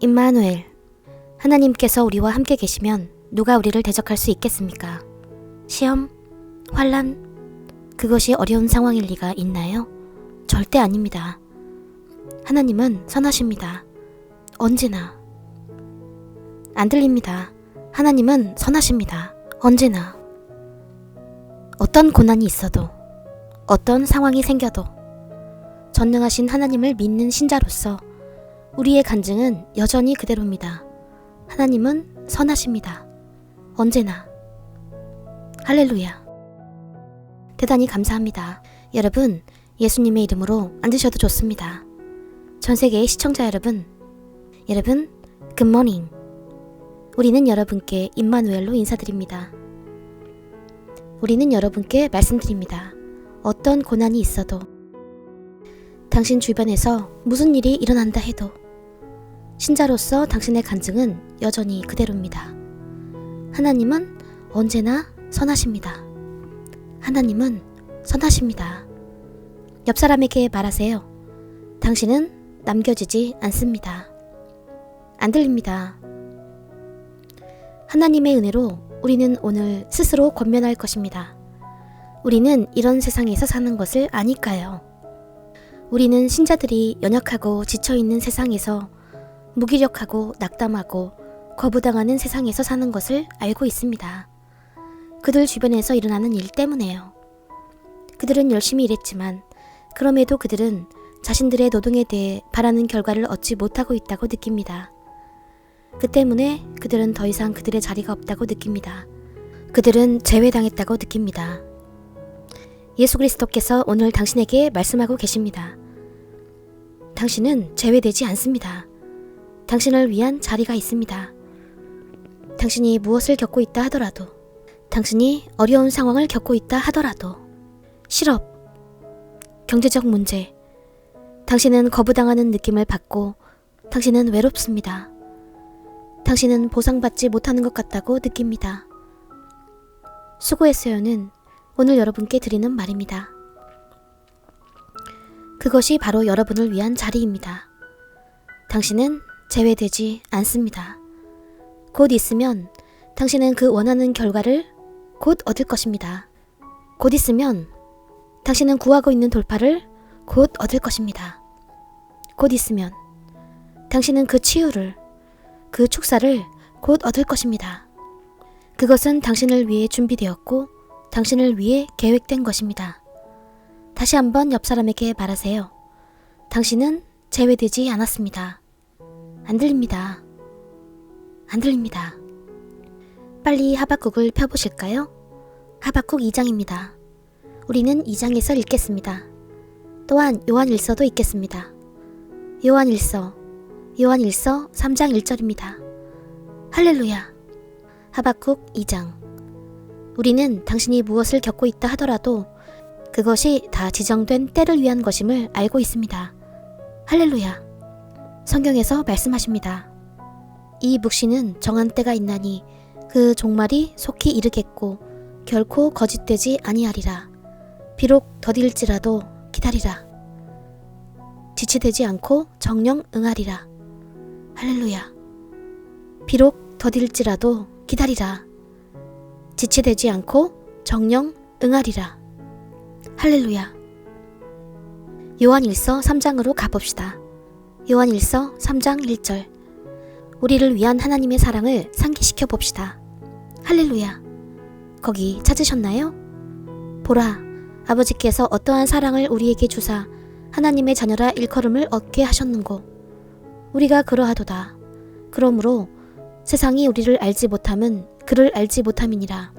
임마누엘, 하나님께서 우리와 함께 계시면 누가 우리를 대적할 수 있겠습니까? 시험? 환난? 그것이 어려운 상황일 리가 있나요? 절대 아닙니다. 하나님은 선하십니다. 언제나. 안 들립니다. 하나님은 선하십니다. 언제나. 어떤 고난이 있어도, 어떤 상황이 생겨도 전능하신 하나님을 믿는 신자로서 우리의 간증은 여전히 그대로입니다. 하나님은 선하십니다. 언제나. 할렐루야. 대단히 감사합니다. 여러분, 예수님의 이름으로 앉으셔도 좋습니다. 전 세계의 시청자 여러분, 굿모닝. 우리는 여러분께 임마누엘로 인사드립니다. 우리는 여러분께 말씀드립니다. 어떤 고난이 있어도, 당신 주변에서 무슨 일이 일어난다 해도 신자로서 당신의 간증은 여전히 그대로입니다. 하나님은 언제나 선하십니다. 하나님은 선하십니다. 옆 사람에게 말하세요. 당신은 남겨지지 않습니다. 안 들립니다. 하나님의 은혜로 우리는 오늘 스스로 권면할 것입니다. 우리는 이런 세상에서 사는 것을 아니까요. 우리는 신자들이 연약하고 지쳐있는 세상에서 무기력하고 낙담하고 거부당하는 세상에서 사는 것을 알고 있습니다. 그들 주변에서 일어나는 일 때문에요. 그들은 열심히 일했지만 그럼에도 그들은 자신들의 노동에 대해 바라는 결과를 얻지 못하고 있다고 느낍니다. 그 때문에 그들은 더 이상 그들의 자리가 없다고 느낍니다. 그들은 제외당했다고 느낍니다. 예수 그리스도께서 오늘 당신에게 말씀하고 계십니다. 당신은 제외되지 않습니다. 당신을 위한 자리가 있습니다. 당신이 무엇을 겪고 있다 하더라도, 당신이 어려운 상황을 겪고 있다 하더라도, 실업, 경제적 문제, 당신은 거부당하는 느낌을 받고 당신은 외롭습니다. 당신은 보상받지 못하는 것 같다고 느낍니다. 수고했어요는 오늘 여러분께 드리는 말입니다. 그것이 바로 여러분을 위한 자리입니다. 당신은 제외되지 않습니다. 곧 있으면 당신은 그 원하는 결과를 곧 얻을 것입니다. 곧 있으면 당신은 구하고 있는 돌파를 곧 얻을 것입니다. 곧 있으면 당신은 그 치유를, 그 축사를 곧 얻을 것입니다. 그것은 당신을 위해 준비되었고 당신을 위해 계획된 것입니다. 다시 한번 옆 사람에게 말하세요. 당신은 제외되지 않았습니다. 안 들립니다. 안 들립니다. 빨리 하박국을 펴보실까요? 하박국 2장입니다. 우리는 2장에서 읽겠습니다. 또한 요한일서도 읽겠습니다. 요한일서 3장 1절입니다. 할렐루야. 하박국 2장. 우리는 당신이 무엇을 겪고 있다 하더라도 그것이 다 지정된 때를 위한 것임을 알고 있습니다. 할렐루야. 성경에서 말씀하십니다. 이 묵시는 정한 때가 있나니 그 종말이 속히 이르겠고 결코 거짓되지 아니하리라. 비록 더딜지라도 기다리라. 지체되지 않고 정령 응하리라. 할렐루야. 비록 더딜지라도 기다리라. 지체되지 않고 정령 응하리라. 할렐루야. 요한일서 3장으로 가봅시다. 요한일서 3장 1절. 우리를 위한 하나님의 사랑을 상기시켜 봅시다. 할렐루야. 거기 찾으셨나요? 보라, 아버지께서 어떠한 사랑을 우리에게 주사 하나님의 자녀라 일컬음을 얻게 하셨는고. 우리가 그러하도다. 그러므로 세상이 우리를 알지 못함은 그를 알지 못함이니라.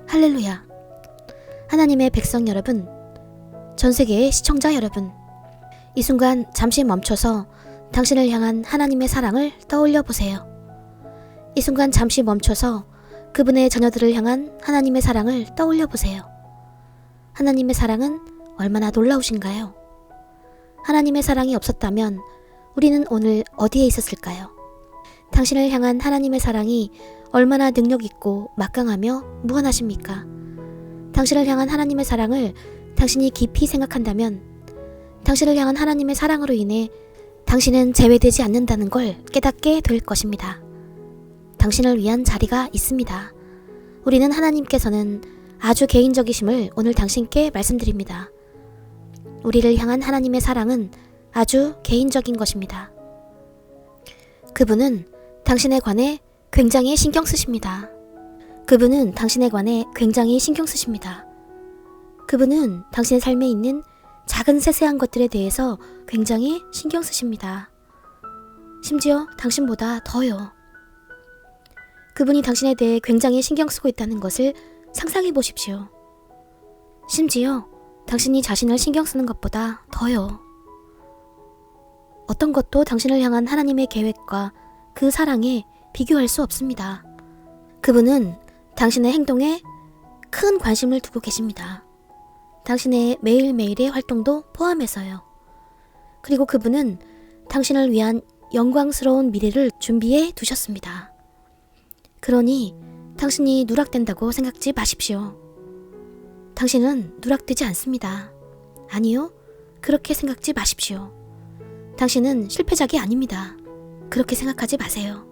할렐루야. 하나님의 백성 여러분, 전 세계의 시청자 여러분, 이 순간 잠시 멈춰서 당신을 향한 하나님의 사랑을 떠올려 보세요. 이 순간 잠시 멈춰서 그분의 자녀들을 향한 하나님의 사랑을 떠올려 보세요. 하나님의 사랑은 얼마나 놀라우신가요? 하나님의 사랑이 없었다면 우리는 오늘 어디에 있었을까요? 당신을 향한 하나님의 사랑이 얼마나 능력있고 막강하며 무한하십니까? 당신을 향한 하나님의 사랑을 당신이 깊이 생각한다면, 당신을 향한 하나님의 사랑으로 인해 당신은 제외되지 않는다는 걸 깨닫게 될 것입니다. 당신을 위한 자리가 있습니다. 우리는 하나님께서는 아주 개인적이심을 오늘 당신께 말씀드립니다. 우리를 향한 하나님의 사랑은 아주 개인적인 것입니다. 그분은 당신에 관해 굉장히 신경 쓰십니다. 그분은 당신에 관해 굉장히 신경 쓰십니다. 그분은 당신의 삶에 있는 작은 세세한 것들에 대해서 굉장히 신경 쓰십니다. 심지어 당신보다 더요. 그분이 당신에 대해 굉장히 신경 쓰고 있다는 것을 상상해 보십시오. 심지어 당신이 자신을 신경 쓰는 것보다 더요. 어떤 것도 당신을 향한 하나님의 계획과 그 사랑에 비교할 수 없습니다. 그분은 당신의 행동에 큰 관심을 두고 계십니다. 당신의 매일매일의 활동도 포함해서요. 그리고 그분은 당신을 위한 영광스러운 미래를 준비해 두셨습니다. 그러니 당신이 누락된다고 생각지 마십시오. 당신은 누락되지 않습니다. 아니요, 그렇게 생각지 마십시오. 당신은 실패작이 아닙니다. 그렇게 생각하지 마세요.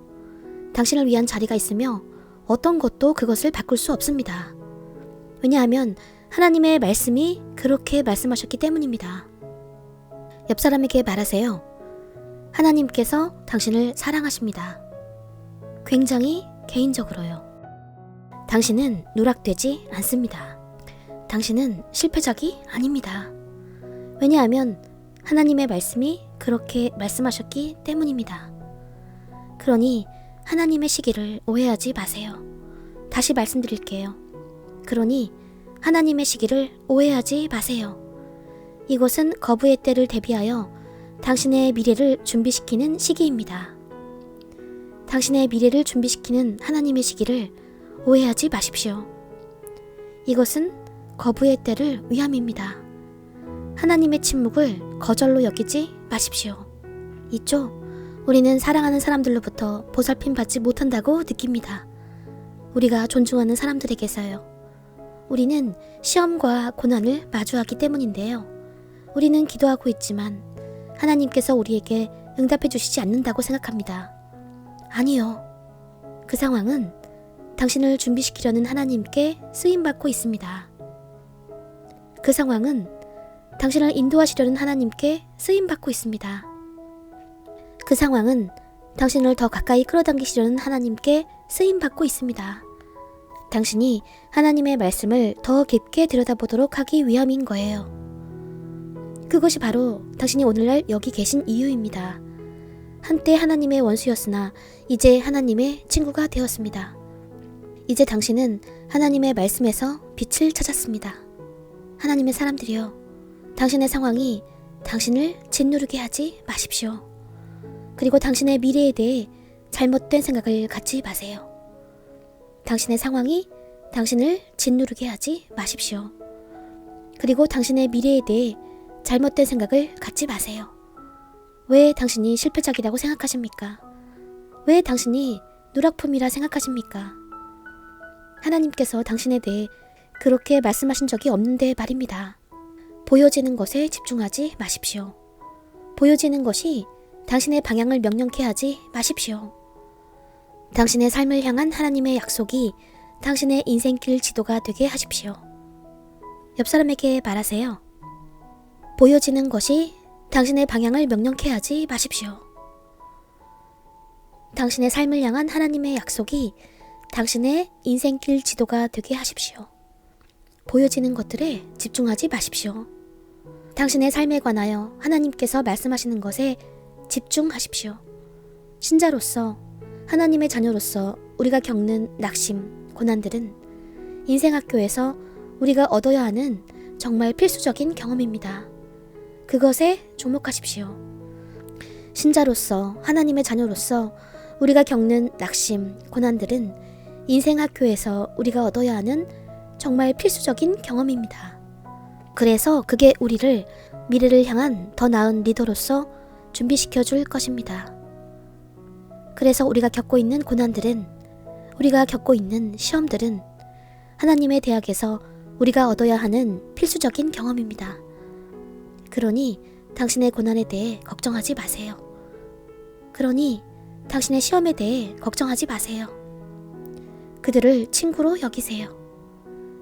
당신을 위한 자리가 있으며 어떤 것도 그것을 바꿀 수 없습니다. 왜냐하면 하나님의 말씀이 그렇게 말씀하셨기 때문입니다. 옆 사람에게 말하세요. 하나님께서 당신을 사랑하십니다. 굉장히 개인적으로요. 당신은 누락되지 않습니다. 당신은 실패작이 아닙니다. 왜냐하면 하나님의 말씀이 그렇게 말씀하셨기 때문입니다. 그러니 하나님의 시기를 오해하지 마세요. 다시 말씀드릴게요. 그러니 하나님의 시기를 오해하지 마세요. 이것은 거부의 때를 대비하여 당신의 미래를 준비시키는 시기입니다. 당신의 미래를 준비시키는 하나님의 시기를 오해하지 마십시오. 이것은 거부의 때를 위함입니다. 하나님의 침묵을 거절로 여기지 마십시오. 있죠? 우리는 사랑하는 사람들로부터 보살핌 받지 못한다고 느낍니다. 우리가 존중하는 사람들에게서요. 우리는 시험과 고난을 마주하기 때문인데요. 우리는 기도하고 있지만 하나님께서 우리에게 응답해 주시지 않는다고 생각합니다. 아니요. 그 상황은 당신을 준비시키려는 하나님께 쓰임받고 있습니다. 그 상황은 당신을 인도하시려는 하나님께 쓰임받고 있습니다. 그 상황은 당신을 더 가까이 끌어당기시려는 하나님께 쓰임받고 있습니다. 당신이 하나님의 말씀을 더 깊게 들여다보도록 하기 위함인 거예요. 그것이 바로 당신이 오늘날 여기 계신 이유입니다. 한때 하나님의 원수였으나 이제 하나님의 친구가 되었습니다. 이제 당신은 하나님의 말씀에서 빛을 찾았습니다. 하나님의 사람들이여, 당신의 상황이 당신을 짓누르게 하지 마십시오. 그리고 당신의 미래에 대해 잘못된 생각을 갖지 마세요. 당신의 상황이 당신을 짓누르게 하지 마십시오. 그리고 당신의 미래에 대해 잘못된 생각을 갖지 마세요. 왜 당신이 실패작이라고 생각하십니까? 왜 당신이 누락품이라 생각하십니까? 하나님께서 당신에 대해 그렇게 말씀하신 적이 없는데 말입니다. 보여지는 것에 집중하지 마십시오. 보여지는 것이 당신의 방향을 명령케 하지 마십시오. 당신의 삶을 향한 하나님의 약속이 당신의 인생길 지도가 되게 하십시오. 옆 사람에게 말하세요. 보여지는 것이 당신의 방향을 명령케 하지 마십시오. 당신의 삶을 향한 하나님의 약속이 당신의 인생길 지도가 되게 하십시오. 보여지는 것들에 집중하지 마십시오. 당신의 삶에 관하여 하나님께서 말씀하시는 것에 집중하십시오. 신자로서, 하나님의 자녀로서 우리가 겪는 낙심, 고난들은 인생학교에서 우리가 얻어야 하는 정말 필수적인 경험입니다. 그것에 주목하십시오. 신자로서, 하나님의 자녀로서 우리가 겪는 낙심, 고난들은 인생학교에서 우리가 얻어야 하는 정말 필수적인 경험입니다. 그래서 그게 우리를 미래를 향한 더 나은 리더로서 준비시켜 줄 것입니다. 그래서 우리가 겪고 있는 고난들은, 우리가 겪고 있는 시험들은 하나님의 대학에서 우리가 얻어야 하는 필수적인 경험입니다. 그러니 당신의 고난에 대해 걱정하지 마세요. 그러니 당신의 시험에 대해 걱정하지 마세요. 그들을 친구로 여기세요.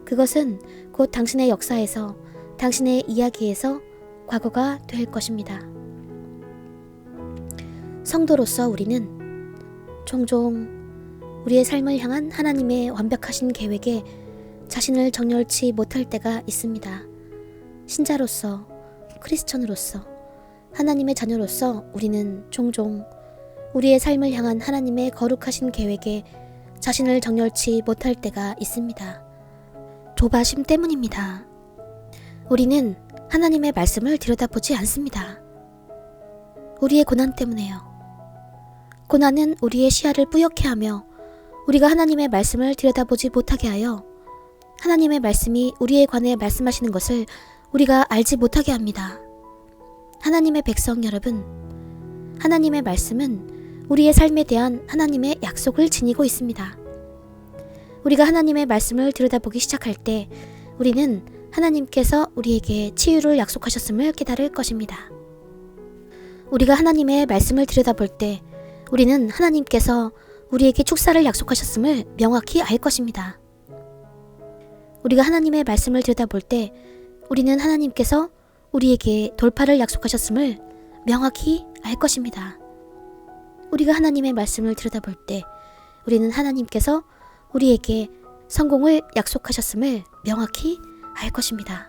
그것은 곧 당신의 역사에서, 당신의 이야기에서 과거가 될 것입니다. 성도로서 우리는 종종 우리의 삶을 향한 하나님의 완벽하신 계획에 자신을 정렬치 못할 때가 있습니다. 신자로서, 크리스천으로서, 하나님의 자녀로서 우리는 종종 우리의 삶을 향한 하나님의 거룩하신 계획에 자신을 정렬치 못할 때가 있습니다. 조바심 때문입니다. 우리는 하나님의 말씀을 들여다보지 않습니다. 우리의 고난 때문에요. 고난은 우리의 시야를 뿌옇게 하며 우리가 하나님의 말씀을 들여다보지 못하게 하여 하나님의 말씀이 우리에 관해 말씀하시는 것을 우리가 알지 못하게 합니다. 하나님의 백성 여러분, 하나님의 말씀은 우리의 삶에 대한 하나님의 약속을 지니고 있습니다. 우리가 하나님의 말씀을 들여다보기 시작할 때 우리는 하나님께서 우리에게 치유를 약속하셨음을 깨달을 것입니다. 우리가 하나님의 말씀을 들여다볼 때 우리는 하나님께서 우리에게 축사를 약속하셨음을 명확히 알 것입니다. 우리가 하나님의 말씀을 들여다볼 때 우리는 하나님께서 우리에게 돌파를 약속하셨음을 명확히 알 것입니다. 우리가 하나님의 말씀을 들여다볼 때 우리는 하나님께서 우리에게 성공을 약속하셨음을 명확히 알 것입니다.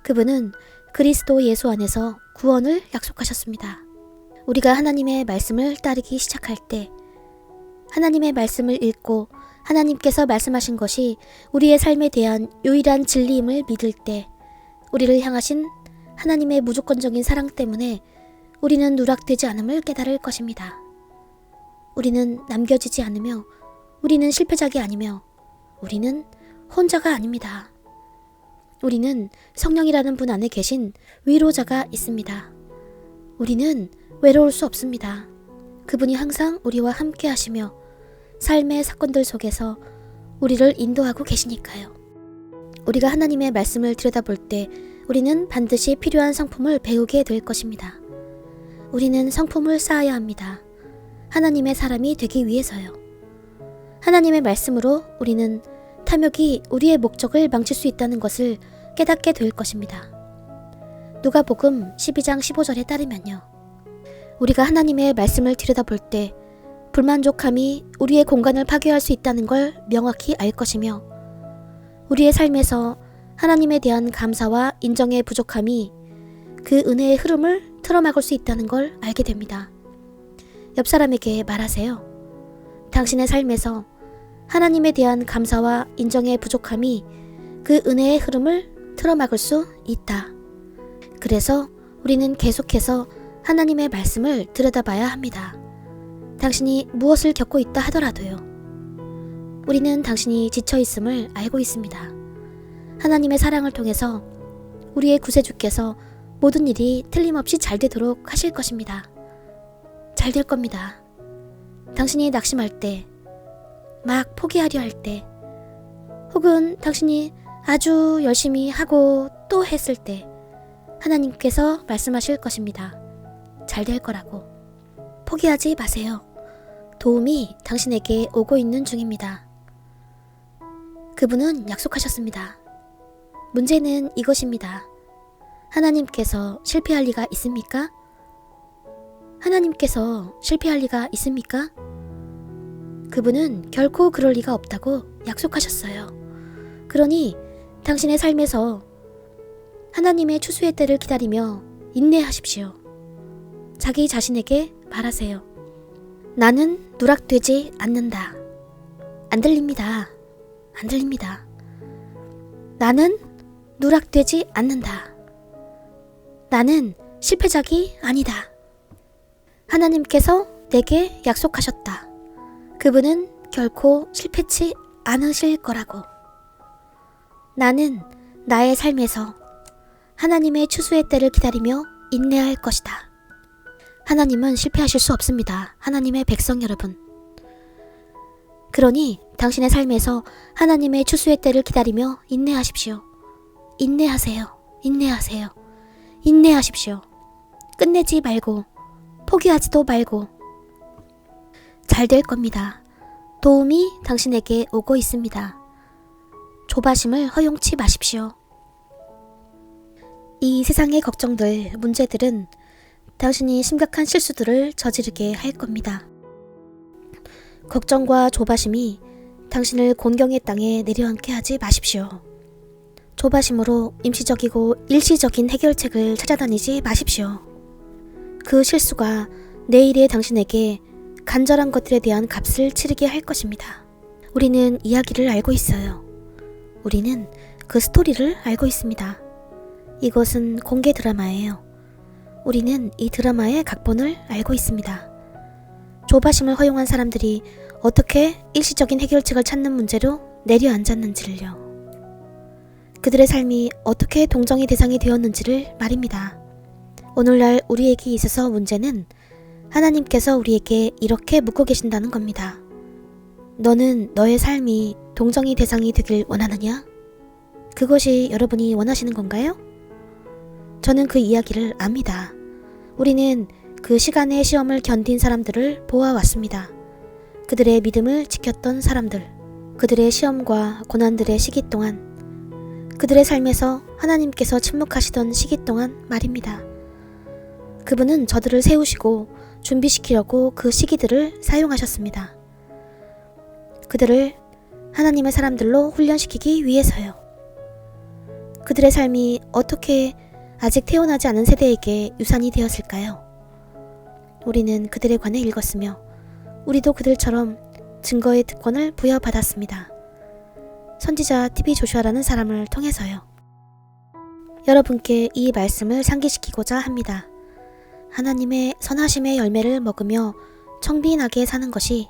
그분은 그리스도 예수 안에서 구원을 약속하셨습니다. 우리가 하나님의 말씀을 따르기 시작할 때, 하나님의 말씀을 읽고 하나님께서 말씀하신 것이 우리의 삶에 대한 유일한 진리임을 믿을 때, 우리를 향하신 하나님의 무조건적인 사랑 때문에 우리는 누락되지 않음을 깨달을 것입니다. 우리는 남겨지지 않으며, 우리는 실패작이 아니며, 우리는 혼자가 아닙니다. 우리는 성령이라는 분 안에 계신 위로자가 있습니다. 우리는 외로울 수 없습니다. 그분이 항상 우리와 함께 하시며 삶의 사건들 속에서 우리를 인도하고 계시니까요. 우리가 하나님의 말씀을 들여다볼 때 우리는 반드시 필요한 성품을 배우게 될 것입니다. 우리는 성품을 쌓아야 합니다. 하나님의 사람이 되기 위해서요. 하나님의 말씀으로 우리는 탐욕이 우리의 목적을 망칠 수 있다는 것을 깨닫게 될 것입니다. 누가복음 12장 15절에 따르면요. 우리가 하나님의 말씀을 들여다볼 때 불만족함이 우리의 공간을 파괴할 수 있다는 걸 명확히 알 것이며, 우리의 삶에서 하나님에 대한 감사와 인정의 부족함이 그 은혜의 흐름을 틀어막을 수 있다는 걸 알게 됩니다. 옆 사람에게 말하세요. 당신의 삶에서 하나님에 대한 감사와 인정의 부족함이 그 은혜의 흐름을 틀어막을 수 있다. 그래서 우리는 계속해서 하나님의 말씀을 들여다봐야 합니다. 당신이 무엇을 겪고 있다 하더라도요. 우리는 당신이 지쳐있음을 알고 있습니다. 하나님의 사랑을 통해서 우리의 구세주께서 모든 일이 틀림없이 잘 되도록 하실 것입니다. 잘 될 겁니다. 당신이 낙심할 때, 막 포기하려 할 때, 혹은 당신이 아주 열심히 하고 또 했을 때 하나님께서 말씀하실 것입니다. 잘 될 거라고. 포기하지 마세요. 도움이 당신에게 오고 있는 중입니다. 그분은 약속하셨습니다. 문제는 이것입니다. 하나님께서 실패할 리가 있습니까? 하나님께서 실패할 리가 있습니까? 그분은 결코 그럴 리가 없다고 약속하셨어요. 그러니 당신의 삶에서 하나님의 추수의 때를 기다리며 인내하십시오. 자기 자신에게 말하세요. 나는 누락되지 않는다. 안 들립니다. 안 들립니다. 나는 누락되지 않는다. 나는 실패작이 아니다. 하나님께서 내게 약속하셨다. 그분은 결코 실패치 않으실 거라고. 나는 나의 삶에서 하나님의 추수의 때를 기다리며 인내할 것이다. 하나님은 실패하실 수 없습니다. 하나님의 백성 여러분. 그러니 당신의 삶에서 하나님의 추수의 때를 기다리며 인내하십시오. 인내하세요. 인내하세요. 인내하십시오. 끝내지 말고, 포기하지도 말고, 잘 될 겁니다. 도움이 당신에게 오고 있습니다. 조바심을 허용치 마십시오. 이 세상의 걱정들, 문제들은 당신이 심각한 실수들을 저지르게 할 겁니다. 걱정과 조바심이 당신을 곤경의 땅에 내려앉게 하지 마십시오. 조바심으로 임시적이고 일시적인 해결책을 찾아다니지 마십시오. 그 실수가 내일의 당신에게 간절한 것들에 대한 값을 치르게 할 것입니다. 우리는 이야기를 알고 있어요. 우리는 그 스토리를 알고 있습니다. 이것은 공개 드라마예요. 우리는 이 드라마의 각본을 알고 있습니다. 조바심을 허용한 사람들이 어떻게 일시적인 해결책을 찾는 문제로 내려앉았는지를요. 그들의 삶이 어떻게 동정의 대상이 되었는지를 말입니다. 오늘날 우리에게 있어서 문제는 하나님께서 우리에게 이렇게 묻고 계신다는 겁니다. 너는 너의 삶이 동정의 대상이 되길 원하느냐? 그것이 여러분이 원하시는 건가요? 저는 그 이야기를 압니다. 우리는 그 시간의 시험을 견딘 사람들을 보아왔습니다. 그들의 믿음을 지켰던 사람들, 그들의 시험과 고난들의 시기 동안, 그들의 삶에서 하나님께서 침묵하시던 시기 동안 말입니다. 그분은 저들을 세우시고 준비시키려고 그 시기들을 사용하셨습니다. 그들을 하나님의 사람들로 훈련시키기 위해서요. 그들의 삶이 어떻게 아직 태어나지 않은 세대에게 유산이 되었을까요? 우리는 그들에 관해 읽었으며 우리도 그들처럼 증거의 특권을 부여받았습니다. 선지자 TV 조슈아라는 사람을 통해서요. 여러분께 이 말씀을 상기시키고자 합니다. 하나님의 선하심의 열매를 먹으며 청빈하게 사는 것이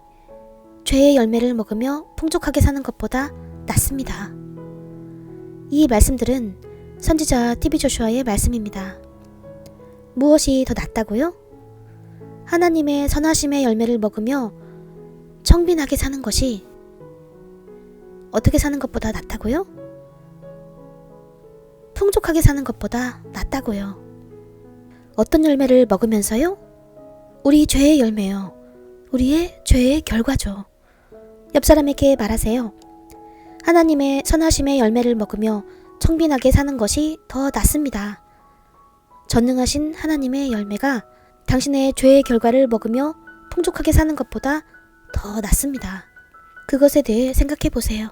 죄의 열매를 먹으며 풍족하게 사는 것보다 낫습니다. 이 말씀들은 선지자 TV 조슈아의 말씀입니다. 무엇이 더 낫다고요? 하나님의 선하심의 열매를 먹으며 청빈하게 사는 것이 어떻게 사는 것보다 낫다고요? 풍족하게 사는 것보다 낫다고요. 어떤 열매를 먹으면서요? 우리 죄의 열매요. 우리의 죄의 결과죠. 옆 사람에게 말하세요. 하나님의 선하심의 열매를 먹으며 청빈하게 사는 것이 더 낫습니다. 전능하신 하나님의 열매가 당신의 죄의 결과를 먹으며 풍족하게 사는 것보다 더 낫습니다. 그것에 대해 생각해 보세요.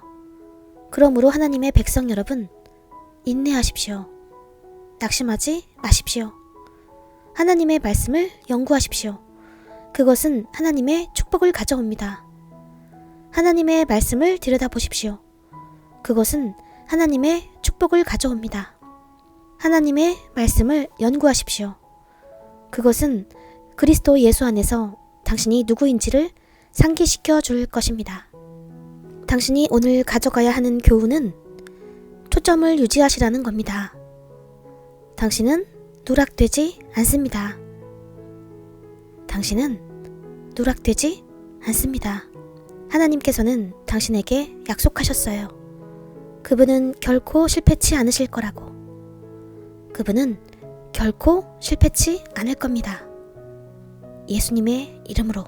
그러므로 하나님의 백성 여러분, 인내하십시오. 낙심하지 마십시오. 하나님의 말씀을 연구하십시오. 그것은 하나님의 축복을 가져옵니다. 하나님의 말씀을 들여다보십시오. 그것은 하나님의 축복을 가져옵니다. 하나님의 말씀을 연구하십시오. 그것은 그리스도 예수 안에서 당신이 누구인지를 상기시켜 줄 것입니다. 당신이 오늘 가져가야 하는 교훈은 초점을 유지하시라는 겁니다. 당신은 누락되지 않습니다. 당신은 누락되지 않습니다. 하나님께서는 당신에게 약속하셨어요. 그분은 결코 실패치 않으실 거라고. 그분은 결코 실패치 않을 겁니다. 예수님의 이름으로.